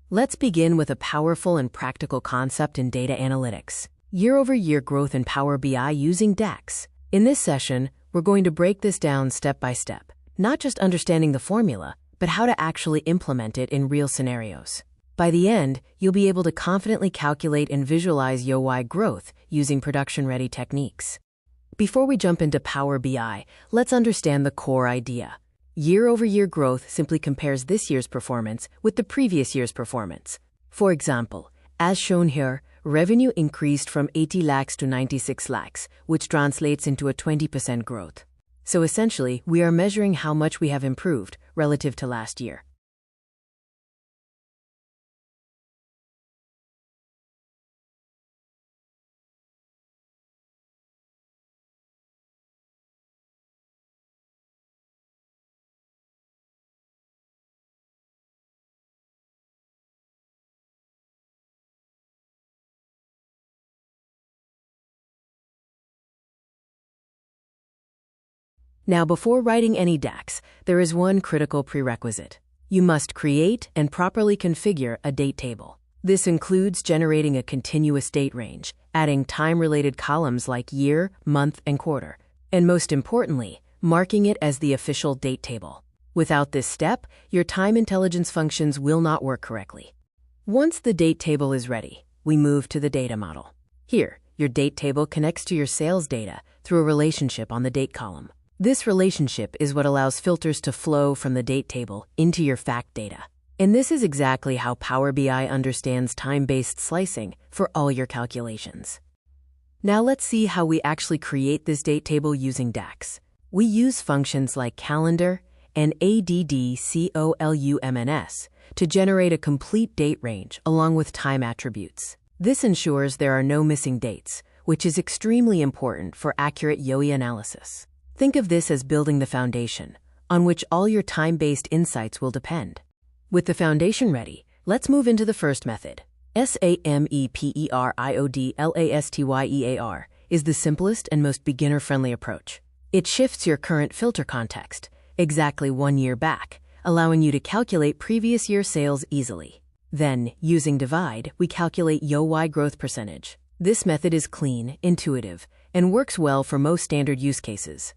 Let's begin with a powerful and practical concept in data analytics: year-over-year growth in Power BI using DAX. In this session, we're going to break this down step by step, not just understanding the formula, but how to actually implement it in real scenarios. By the end, you'll be able to confidently calculate and visualize YoY growth using production-ready techniques. Before we jump into Power BI, let's understand the core idea. Year-over-year growth simply compares this year's performance with the previous year's performance. For example, as shown here, revenue increased from 80 lakhs to 96 lakhs, which translates into a 20% growth. So essentially, we are measuring how much we have improved relative to last year. Now, before writing any DAX, there is one critical prerequisite. You must create and properly configure a date table. This includes generating a continuous date range, adding time-related columns like year, month, and quarter, and most importantly, marking it as the official date table. Without this step, your time intelligence functions will not work correctly. Once the date table is ready, we move to the data model. Here, your date table connects to your sales data through a relationship on the date column. This relationship is what allows filters to flow from the date table into your fact data. And this is exactly how Power BI understands time-based slicing for all your calculations. Now let's see how we actually create this date table using DAX. We use functions like calendar and ADDCOLUMNS to generate a complete date range along with time attributes. This ensures there are no missing dates, which is extremely important for accurate YoY analysis. Think of this as building the foundation, on which all your time-based insights will depend. With the foundation ready, let's move into the first method. SAMEPERIODLASTYEAR is the simplest and most beginner-friendly approach. It shifts your current filter context exactly 1 year back, allowing you to calculate previous year sales easily. Then, using divide, we calculate YoY growth percentage. This method is clean, intuitive, and works well for most standard use cases.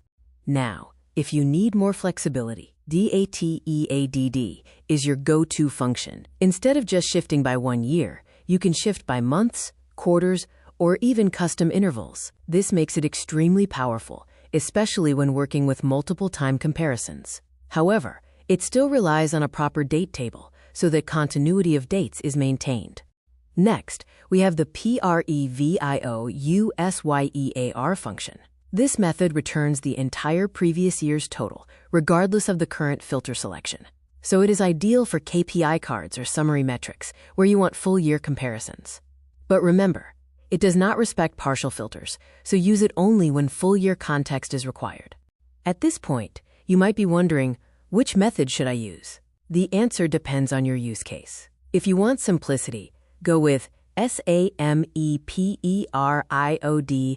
Now, if you need more flexibility, DATEADD is your go-to function. Instead of just shifting by 1 year, you can shift by months, quarters, or even custom intervals. This makes it extremely powerful, especially when working with multiple time comparisons. However, it still relies on a proper date table so that continuity of dates is maintained. Next, we have the PREVIOUSYEAR function. This method returns the entire previous year's total, regardless of the current filter selection. So it is ideal for KPI cards or summary metrics, where you want full year comparisons. But remember, it does not respect partial filters, so use it only when full year context is required. At this point, you might be wondering, which method should I use? The answer depends on your use case. If you want simplicity, go with SAMEPERIODLASTYEAR.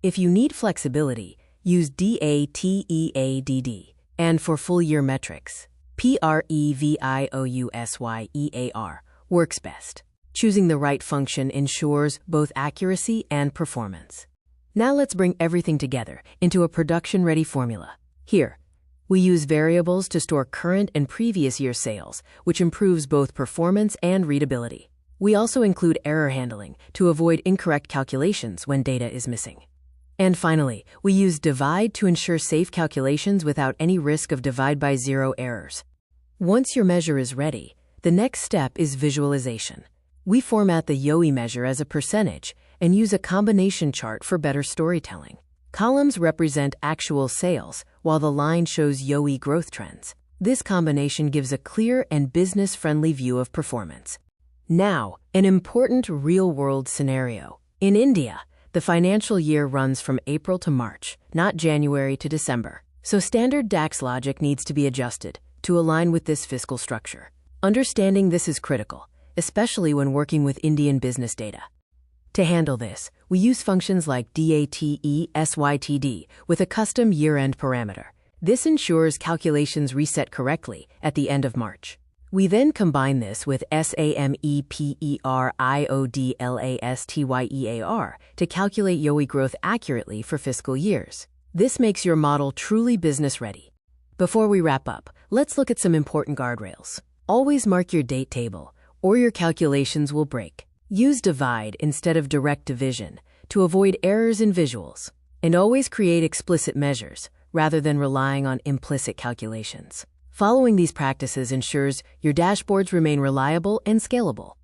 If you need flexibility, use DATEADD. And for full year metrics, PREVIOUSYEAR works best. Choosing the right function ensures both accuracy and performance. Now let's bring everything together into a production-ready formula. Here, we use variables to store current and previous year sales, which improves both performance and readability. We also include error handling to avoid incorrect calculations when data is missing. And finally, we use divide to ensure safe calculations without any risk of divide by zero errors. Once your measure is ready, the next step is visualization. We format the YoY measure as a percentage and use a combination chart for better storytelling. Columns represent actual sales, while the line shows YoY growth trends. This combination gives a clear and business-friendly view of performance. Now, an important real-world scenario. In India, the financial year runs from April to March, not January to December. So standard DAX logic needs to be adjusted to align with this fiscal structure. Understanding this is critical, especially when working with Indian business data. To handle this, we use functions like DATESYTD with a custom year-end parameter. This ensures calculations reset correctly at the end of March. We then combine this with SAMEPERIODLASTYEAR to calculate YOE growth accurately for fiscal years. This makes your model truly business-ready. Before we wrap up, let's look at some important guardrails. Always mark your date table, or your calculations will break. Use divide instead of direct division to avoid errors in visuals. And always create explicit measures, rather than relying on implicit calculations. Following these practices ensures your dashboards remain reliable and scalable.